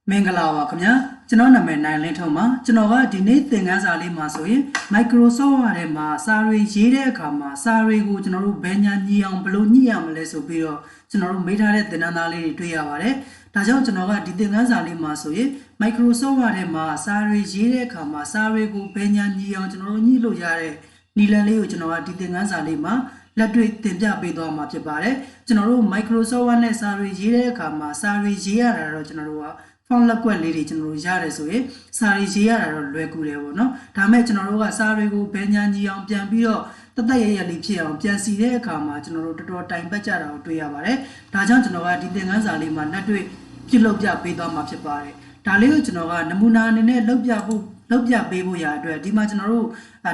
မင်္ဂလာပါခင်ဗျာကျွန်တော်နာမည်နိုင်လင်းထုံးပါကျွန်တော်ကဒီနေ့သင်ခန်းစာလေးမှာဆိုရင် Microsoft Word ထဲမှာစာတွေရေးတဲ့အခါမှာစာတွေကိုကျွန်တော်တို့ဘယ်ညာညီအောင်ဘယ်လိုညှိရမလဲဆိုပြီးတော့ကျွန်တော်တို့မိထားတဲ့သင်တန်းသားလေးတွေတွေ့ရပါတယ်ဒါကြောင့်ကျွန်တော်ကဒီသင်ခန်းစာလေးမှာဆိုရင် Microsoft Word ထဲမှာစာတွေရေးတဲ့အခါမှာစာတွေကိုဘယ်ညာညီအောင်ကျွန်တော်တို့ညှိလို့ရတဲ့နီလန်လေးကိုကျွန်တော်ကဒီသင်ခန်းစာလေးမှာလက်တွေ့သင်ပြပေးသွားမှာဖြစ်ပါတယ်ကျွန်တော်တို့ Microsoft Word နဲ့စာတွေရေးတဲ့အခါမှာစာတွေရေးရတာတော့ကျွန်တော်တို့ကဖုန်းလက်ကွက်လေးတွေကျွန်တော်တို့ရတယ်ဆိုရင်စာရေးရေးရတာတော့လွယ်ကူတယ်ပေါ့နော်ဒါမဲ့ကျွန်တော်တို့ကစာတွေကိုဘယ်ညာညီအောင်ပြန်ပြီးတော့တသက်ရရလေးဖြစ်အောင်ပြန်စီတဲ့အခါမှာကျွန်တော်တို့တော်တော်တိုင်ပတ်ကြတာကိုတွေ့ရပါတယ်ဒါကြောင့်ကျွန်တော်ကဒီသင်ခန်းစာလေးမှာလက်တွေ့ပြုလုပ်ပြပေးသွားမှာဖြစ်ပါတယ်ဒါလေးကိုကျွန်တော်ကနမူနာအနေနဲ့လုပ်ပြပေးဖို့ရာအတွက်ဒီမှာကျွန်တော်တို့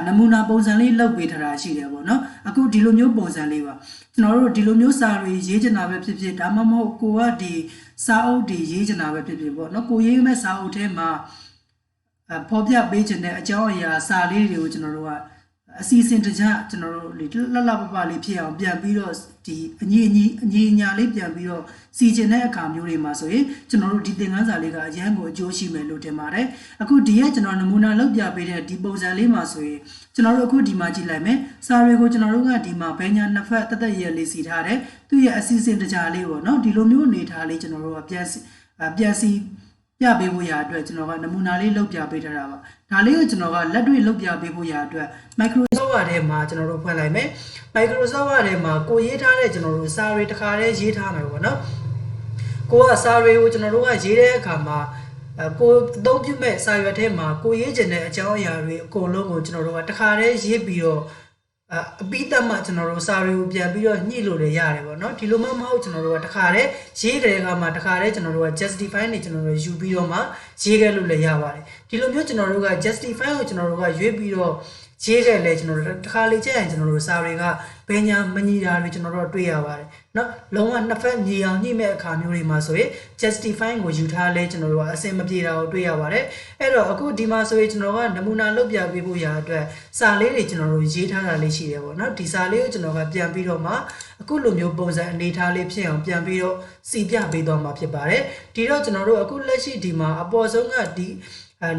နမူနာပုံစံလေးလုပ်ပေးထားတာရှိတယ်ပေါ့နော်အခုဒီလိုမျိုးပုံစံလေးပါကျွန်တော်တို့ဒီလိုမျိုးစာတွေရေးချင်တာပဲဖြစ်ဖြစ်ဒါမှမဟုတ်ကိုကဒီစာအုပ်တွေရေးချင်တာပဲဖြစ်ဖြစ်ပေါ့နော်ကိုရေးမဲ့စာအုပ်ထဲမှာဖော်ပြပေးချင်တဲ့အကြောင်းအရာစာလေးတွေကိုကျွန်တော်တို့ကအစီအစဉ်တကျကျွန်တော်တို့လှလှပပလေးဖြစ်အောင်ပြန်ပြီးတော့ဒီအညီညာလေးပြန်ပြီးတော့စီချင်တဲ့အခါမျိုးတွေမှာဆိုရင်ကျွန်တော်တို့ဒီသင်ခန်းစာလေးကအရန်ကိုအကျိုးရှိမယ်လို့ထင်ပါတယ်အခုဒီရဲ့ကျွန်တော်နမူနာလုပ်ပြပေးတဲ့ဒီပုံစံလေးမှာဆိုရင်ကျွန်တော်တို့အခုဒီမှာကြည့်လိုက်မယ်စာတွေကိုကျွန်တော်တို့ကဒီမှာဘယ်ညာနှစ်ဖက်တက်ရဲလေးစီထားတယ်သူ့ရဲ့အစီအစဉ်တကြလေးပေါ့နော်ဒီလိုမျိုးအနေထားလေးကျွန်တော်တို့ကပြန်စီပြပေးဖို့ရာအတွက်ကျွန်တော်ကနမူနာလေးလုပ်ပြပေးထားတာပါဒါလေးကိုကျွန်တော်ကလက်တွေ့လုပ်ပြပေးဖို့ရာအတွက် Microsoft Word ထဲမှာကျွန်တော်တို့ဖွင့်လိုက်မယ် Microsoft Word ထဲမှာကိုရေးထားတဲ့ကျွန်တော်တို့စာတွေတစ်ခါတည်းရေးထားမယ်ပေါ့နော်ကိုကစာတွေကိုကျွန်တော်တို့ကရေးတဲ့အခါမှာကိုအသုံးပြုမဲ့စာရွက်ထဲမှာကိုရေးချင်တဲ့အကြောင်းအရာတွေအကုန်လုံးကိုကျွန်တော်တို့ကတစ်ခါတည်းရေးပြီးတော့အပိသက်မှကျွန်တော်တို့စာတွေကိုပြန်ပြီးတော့ညှိလို့လည်းရတယ်ပေါ့နော်ဒီလိုမှမဟုတ်ကျွန်တော်တို့ကတခါတည်းရေးကြတဲ့အခါမှာတခါတည်းကျွန်တော်တို့က justify နေကျွန်တော်တို့ယူပြီးတော့မှရေးခဲ့လို့လည်းရပါတယ်ဒီလိုမျိုးကျွန်တော်တို့က justify ကိုကျွန်တော်တို့ကရွေးပြီးတော့ရေးခဲ့လဲကျွန်တော်တို့တခါလေကြရင်ကျွန်တော်တို့စာတွေကဘယ်ညာမညီတာတွေကျွန်တော်တို့တွေ့ရပါတယ်เนาะလုံးဝနှစ်ဖက်ညီအောင်ညှိမဲ့အခါမျိုးတွေမှာဆိုရင် justify ကိုယူထားလဲကျွန်တော်တို့ကအစင်မပြေတာကိုတွေ့ရပါတယ်အဲ့တော့အခုဒီမှာဆိုရင်ကျွန်တော်ကနမူနာလုပ်ပြပေးဖို့ရာအတွက်စာလေးတွေကျွန်တော်တို့ရေးထားတာလေးရှိတယ်ပေါ့เนาะဒီစာလေးကိုကျွန်တော်ကပြန်ပြီးတော့မှအခုလိုမျိုးပုံစံအနေထားလေးဖြစ်အောင်ပြန်ပြီးတော့စီပြပေးသွားမှာဖြစ်ပါတယ်ဒီတော့ကျွန်တော်တို့အခုလက်ရှိဒီမှာအပေါ်ဆုံးကဒ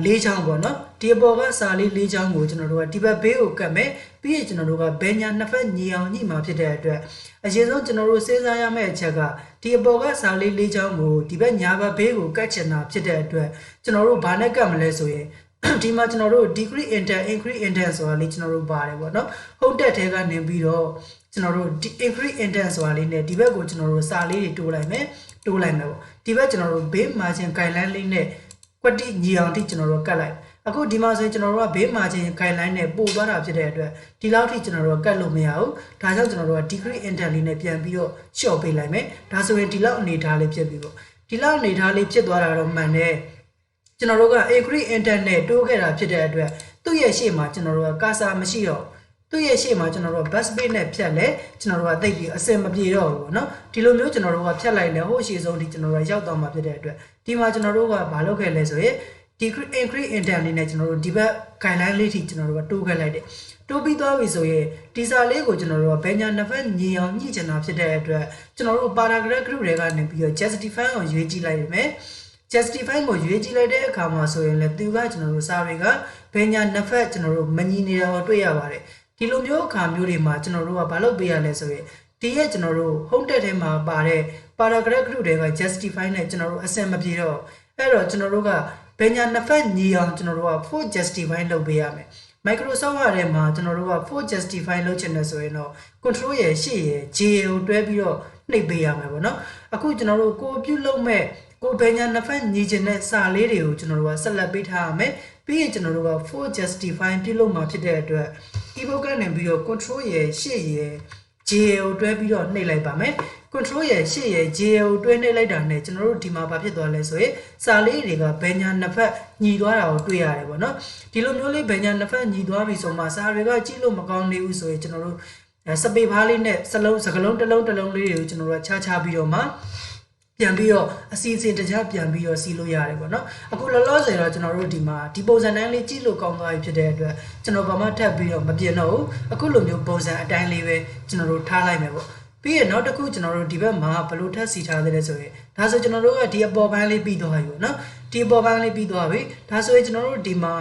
ီလေးချောင်းပေါ့နော်ဒီအပေါ်ကစာလေးလေးချောင်းကိုကျွန်တော်တို့ကဒီဘက်ဘေးကိုကတ်မယ်ပြီးရင်ကျွန်တော်တို့ကဘယ်ညာနှစ်ဖက်ညီအောင်ညှိမှာဖြစ်တဲ့အတွက်အရင်ဆုံးကျွန်တော်တို့စဉ်းစားရမယ့်အချက်ကဒီအပေါ်ကစာလေးလေးချောင်းကိုဒီဘက်ညာဘက်ဘေးကိုကတ်ချင်တာဖြစ်တဲ့အတွက်ကျွန်တော်တို့ဘာနဲ့ကတ်မလဲဆိုရင်ဒီမှာကျွန်တော်တို့ degree intent increase intent ဆိုတာလေးကျွန်တော်တို့ပါတယ်ပေါ့နော်ဟုတ်တဲ့ထဲကနေပြီးတော့ကျွန်တော်တို့ increase intent ဆိုတာလေးနဲ့ဒီဘက်ကိုကျွန်တော်တို့စာလေးတွေတိုးလိုက်မယ်ပေါ့ဒီဘက်ကျွန်တော်တို့ base margin guideline လေးနဲ့ကွက်တိညီအောင်တိကျွန်တော်တို့ကတ်လိုက်အခုဒီမှာဆိုရင်ကျွန်တော်တို့ကဘေးမာဂျင် guideline နဲ့ပို့သွားတာဖြစ်တဲ့အတွက်ဒီလောက်ထိကျွန်တော်တို့ကတ်လို့မရဘူးဒါကြောင့်ကျွန်တော်တို့က degree intent လေးနဲ့ပြန်ပြီးတော့လျှော့ပေးလိုက်မယ်ဒါဆိုရင်ဒီလောက်အနေထားလေးဖြစ်ပြီပေါ့ဒီလောက်အနေထားလေးဖြစ်သွားတာတော့မှန်တယ်ကျွန်တော်တို့က degree intent နဲ့တိုးခဲ့တာဖြစ်တဲ့အတွက်သူ့ရဲ့ရှေ့မှာကျွန်တော်တို့ကကာစာမရှိတော့သူ့ရဲ့ရှေ့မှာကျွန်တော်တို့က bus page နဲ့ဖြတ်လဲကျွန်တော်တို့ကသိပြီးအစင်မပြေတော့ဘူးပေါ့နော်ဒီလိုမျိုးကျွန်တော်တို့ကဖြတ်လိုက်လဲဟိုအရှိဆုံးဒီကျွန်တော်တို့ရောက်သွားမှာဖြစ်တဲ့အတွက်ဒီမှာကျွန်တော်တို့ကမလုပ်ခဲ့လဲဆိုရင်degree increase intent လေးနဲ့ကျွန်တော်တို့ဒီဘက် guideline လေးထိကျွန်တော်တို့ကတိုးခဲ့လိုက်တယ်တိုးပြီးသွားပြီဆိုရင်ဒီစာလေးကိုကျွန်တော်တို့ကဘယ်ညာနှစ်ဖက်ညီအောင်ညှိချင်တာဖြစ်တဲ့အတွက်ကျွန်တော်တို့ paragraph group တွေကနေပြီးတော့ justify ကိုရွေးကြည့်လိုက်ရမယ် justify ကိုရွေးကြည့်လိုက်တဲ့အခါမှာဆိုရင်လည်းသူကကျွန်တော်တို့စာတွေကဘယ်ညာနှစ်ဖက်ကျွန်တော်တို့မညီနေတာကိုတွေ့ရပါတယ်ဒီလိုမျိုးအခါမျိုးတွေမှာကျွန်တော်တို့ကဘာလုပ်ပေးရလဲဆိုရင်ဒီရဲ့ကျွန်တော်တို့ home tab ထဲမှာပါတဲ့ paragraph group တွေက justify နဲ့ကျွန်တော်တို့အစင်မပြေတော့အဲ့တော့ကျွန်တော်တို့ကဘယ်ညာနှစ်ဖက်ညီအောင်ကျွန်တော်တို့က for justify လုပ်ပေးရမယ် Microsoft Word ထဲမှာကျွန်တော်တို့က for justify လုပ်ချင်တယ်ဆိုရင်တော့ control ရဲ့ရှေ့ရဲ့ J ကိုတွဲပြီးတော့နှိပ်ပေးရမယ်ပေါ့နော်အခုကျွန်တော်တို့ကိုပြုလုပ်မဲ့ကိုဘယ်ညာနှစ်ဖက်ညီချင်တဲ့စာလေးတွေကိုကျွန်တော်တို့ကဆက်လက်ပေးထားရမယ်ပြီးရင်ကျွန်တော်တို့က for justify ပြုလုပ်မှာဖြစ်တဲ့အတွက် keyboard ကနေပြီးတော့ control ရဲ့ရှေ့ရဲ့ J ကိုတွဲပြီးတော့နှိပ်လိုက်ပါမယ် control ရဲ့ရှေ့ရဲ့ J ကိုတွဲနှိပ်လိုက်တာနဲ့ကျွန်တော်တို့ဒီမှာဘာဖြစ်သွားလဲဆိုရင်စာလေးတွေကဘယ်ညာနှစ်ဖက်ညီသွားတာကိုတွေ့ရတယ်ပေါ့နော်ဒီလိုမျိုးလေးဘယ်ညာနှစ်ဖက်ညီသွားပြီဆိုမှစာတွေကကြည့်လို့မကောင်းနေဘူးဆိုရင်ကျွန်တော်တို့စပေဖားလေးနဲ့စကလုံးတစ်လုံးလေးတွေကိုကျွန်တော်တို့ချပြီးတော့မှပြန်ပြီးတော့အစီအစဉ်တခြားပြန်ပြီးတော့စီးလို့ရတယ်ပေါ့နော်အခုလောလောဆယ်တော့ကျွန်တော်တို့ဒီမှာဒီပုံစံတိုင်းလေးကြည့်လို့ကောင်းသွားပြီဖြစ်တဲ့အတွက်ကျွန်တော်ဘာမှထပ်ပြီးတော့မပြင်တော့ဘူးအခုလိုမျိုးပုံစံအတိုင်းလေးပဲကျွန်တော်တို့ထားလိုက်မယ်ပေါ့ ပြီးရင်နောက်တစ်ခုကျွန်တော်တို့ဒီဘက်မှာဘလို့ထပ်စီထားသေးလဲဆိုရင်ဒါဆိုကျွန်တော်တို့ကဒီအပေါ်ပိုင်းလေးပြီးသွားပြီပေါ့နော်ဒီအပေါ်ပိုင်းလေးပြီးသွားပြီဒါဆိုရင်ကျွန်တော်တို့ဒီမှာ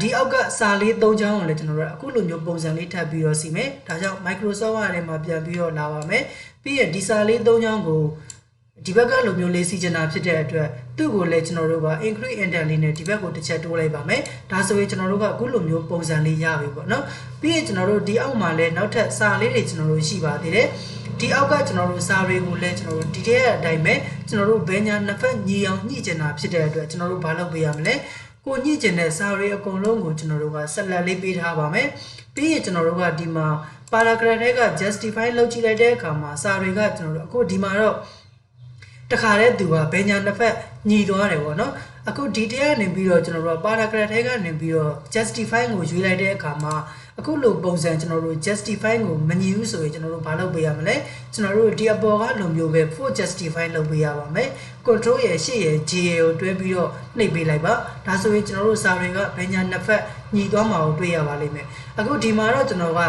ဒီအောက်ကစာလေး၃ချောင်းကိုလည်းကျွန်တော်တို့အခုလိုမျိုးပုံစံလေးထပ်ပြီးတော့စီမယ်ဒါကြောင့် Microsoft Word ထဲမှာပြန်ပြီးတော့လာပါမယ်ပြီးရင်ဒီစာလေး၃ချောင်းကိုဒီဘက်ကလိုမျိုးလေးစီချင်တာဖြစ်တဲ့အတွက်သူ့ကိုလည်းကျွန်တော်တို့က increase enter လေးနဲ့ဒီဘက်ကိုတစ်ချက်တိုးလိုက်ပါမယ်ဒါဆိုရင်ကျွန်တော်တို့ကအခုလိုမျိုးပုံစံလေးရပြီပေါ့နော်ပြီးရင်ကျွန်တော်တို့ဒီအောက်မှာလည်းနောက်ထပ်စာလေးတွေကျွန်တော်တို့ရှိပါသေးတယ်ဒီအောက်ကကျွန်တော်တို့စာတွေကိုလည်းကျွန်တော်တို့ဒီတဲ့အတိုင်းပဲကျွန်တော်တို့ဘယ်ညာနှစ်ဖက်ညီအောင်ညှိချင်တာဖြစ်တဲ့အတွက်ကျွန်တော်တို့ဘာလုပ်ပေးရမလဲကိုညှိချင်တဲ့စာတွေအကုန်လုံးကိုကျွန်တော်တို့ကဆက်လက်လေးပေးထားပါမယ်ပြီးရင်ကျွန်တော်တို့ကဒီမှာ paragraph တွေက justify လုပ်ကြည့်လိုက်တဲ့အခါမှာစာတွေကကျွန်တော်တို့အခုဒီမှာတော့တခါတည်းသူကဘယ်ညာနှစ်ဖက်ညီသွားတယ်ပေါ့နော်အခုဒီတဲကနေပြီးတော့ကျွန်တော်တို့ paragraph ထဲကနေပြီးတော့ justify ကိုရွေးလိုက်တဲ့အခါမှာအခုလိုပုံစံကျွန်တော်တို့ justify ကိုမညီဘူးဆိုရင်ကျွန်တော်တို့ဘာလုပ်ပေးရမလဲကျွန်တော်တို့ဒီအပေါ်ကလိုမျိုးပဲ for justify လုပ်ပေးရပါမယ် control ရဲ့ရှေ့ရဲ့ G ရဲ့ကိုတွဲပြီးတော့နှိပ်ပေးလိုက်ပါဒါဆိုရင်ကျွန်တော်တို့စာတွေကဘယ်ညာနှစ်ဖက်ညီသွားမှာကိုတွေ့ရပါလိမ့်မယ်အခုဒီမှာတော့ကျွန်တော်က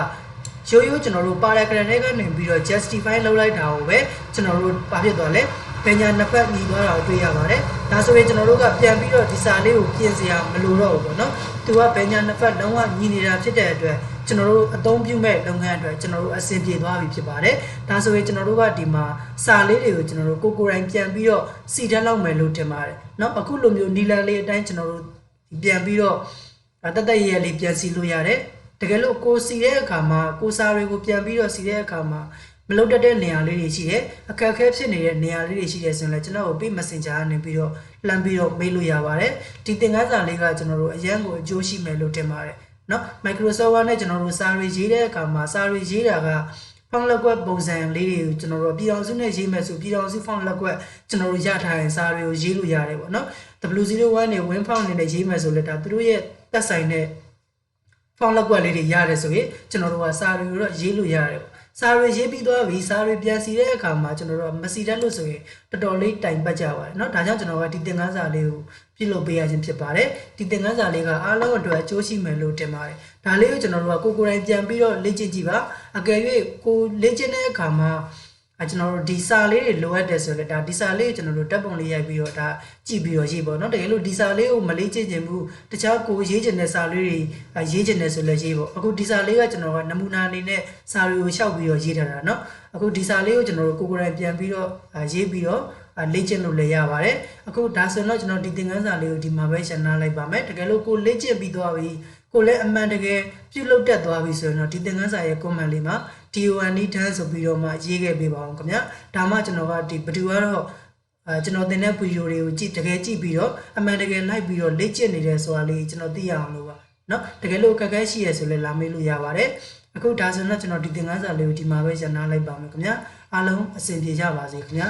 ရိုးကျွန်တော်တို့ paragraph ထဲကနေပြီးတော့ justify လုပ်လိုက်တာကိုပဲကျွန်တော်တို့ဘာဖြစ်သွားလဲပညာနှစ်ဖက်ညီသွားတာကိုတွေ့ရပါတယ်ဒါဆိုရင်ကျွန်တော်တို့ကပြန်ပြီးတော့ဒီစာလေးကိုပြင်စရာမလိုတော့ဘူးပေါ့နော်သူကပညာနှစ်ဖက်လုံးဝညီနေတာဖြစ်တဲ့အတွက်ကျွန်တော်တို့အသုံးပြုမဲ့လုပ်ငန်းအတွက်ကျွန်တော်တို့အဆင်ပြေသွားပြီဖြစ်ပါတယ်ဒါဆိုရင်ကျွန်တော်တို့ကဒီမှာစာလေးတွေကိုကျွန်တော်တို့ကိုယ်တိုင်ပြန်ပြီးတော့စီတက်လောက်မယ်လို့ထင်ပါတယ်เนาะအခုလိုမျိုးနီလန်လေးအတိုင်းကျွန်တော်တို့ပြန်ပြီးတော့တသက်ရဲလေးပြန်စီလို့ရတယ်တကယ်လို့ကိုစီတဲ့အခါမှာကိုစာတွေကိုပြန်ပြီးတော့စီတဲ့အခါမှာမလုပ်တတ်တဲ့နေရာလေးတွေရှိတယ်အခက်အခဲဖြစ်နေတဲ့နေရာလေးတွေရှိတယ်ဆိုရင်လည်းကျွန်တော်ကိုပေး Messenger ကနေပြီးတော့လှမ်းပြီးတော့မေးလို့ရပါတယ်ဒီသင်ခန်းစာလေးကကျွန်တော်တို့အရန်ကိုအကျိုးရှိမယ်လို့ထင်ပါတယ်เนาะ Microsoft Word နဲ့ကျွန်တော်တို့စာတွေရေးတဲ့အခါမှာစာတွေရေးတာက font လက်ကွက်ပုံစံလေးတွေကိုကျွန်တော်တို့ပြည်အောင်စုနဲ့ရေးမယ်ဆိုပြည်အောင်စု font လက်ကွက်ကျွန်တော်တို့ရထားရင်စာတွေကိုရေးလို့ရတယ်ပေါ့เนาะ W01 နဲ့ Win font နဲ့ရေးမယ်ဆိုလည်းဒါသူတို့ရဲ့သက်ဆိုင်တဲ့ font လက်ကွက်လေးတွေရတယ်ဆိုရင်ကျွန်တော်တို့ကစာတွေကိုတော့ရေးလို့ရတယ်စာတွေရေးပြီးသွားပြီစာတွေပြန်စီတဲ့အခါမှာကျွန်တော်တို့မစီတတ်လို့ဆိုရင်တော်တော်လေးတိုင်ပတ်ကြပါတယ်เนาะဒါကြောင့်ကျွန်တော်ကဒီသင်ခန်းစာလေးကိုပြုလုပ်ပေးရခြင်းဖြစ်ပါတယ်ဒီသင်ခန်းစာလေးကအားလုံးအတွက်အကျိုးရှိမယ်လို့ထင်ပါတယ်ဒါလေးကိုကျွန်တော်တို့ကကိုယ်တိုင်ပြန်ပြီးတော့လေ့ကျင့်ကြည့်ပါအကယ်၍ကိုလေ့ကျင့်တဲ့အခါမှာကျွန်တော်တို့ဒီစာလေးတွေလိုအပ်တယ်ဆိုတော့ဒါဒီစာလေးကိုကျွန်တော်တို့ဓာတ်ပုံလေးရိုက်ပြီးတော့ဒါကြည့်ပြီးတော့ရေးပေါ့เนาะတကယ်လို့ဒီစာလေးကိုမလေ့ကျင့်ခြင်းဘူးတခြားကိုရေးချင်တဲ့စာလေးတွေရေးချင်တယ်ဆိုလည်းရေးပေါ့အခုဒီစာလေးကကျွန်တော်ကနမူနာအနေနဲ့စာတွေကိုရှောက်ပြီးတော့ရေးထားတာเนาะအခုဒီစာလေးကိုကျွန်တော်တို့ကိုယ်တိုင်ပြန်ပြီးတော့ရေးပြီးတော့လေ့ကျင့်လို့လည်းရပါတယ်အခုဒါဆိုတော့ကျွန်တော်ဒီသင်ခန်းစာလေးကိုဒီမှာပဲရှင်းနာလိုက်ပါမယ်တကယ်လို့ကိုလေ့ကျင့်ပြီးသွားပြီကိုလည်းအမှန်တကယ်ပြုလုပ်တတ်သွားပြီဆိုရင်တော့ဒီသင်ခန်းစာရဲ့ comment လေးမှာ DON တန်းဆိုပြီးတော့မှရေးခဲ့ပေးပါအောင်ခင်ဗျာဒါမှကျွန်တော်ကဒီဘယ်သူကတော့ကျွန်တော်သင်တဲ့ဗီဒီယိုတွေကိုတကယ်ကြည့်ပြီးတော့အမှန်တကယ်လိုက်ပြီးတော့လေ့ကျင့်နေတယ်ဆိုတာလေးကျွန်တော်သိရအောင်လို့ပါเนาะတကယ်လို့အခက်အခဲရှိရဆိုလည်းလာမေးလို့ရပါတယ်အခုဒါဆိုတော့ကျွန်တော်ဒီသင်ခန်းစာလေးကိုဒီမှာပဲရှင်းနာလိုက်ပါမယ်ခင်ဗျာအားလုံးအဆင်ပြေကြပါစေခင်ဗျာ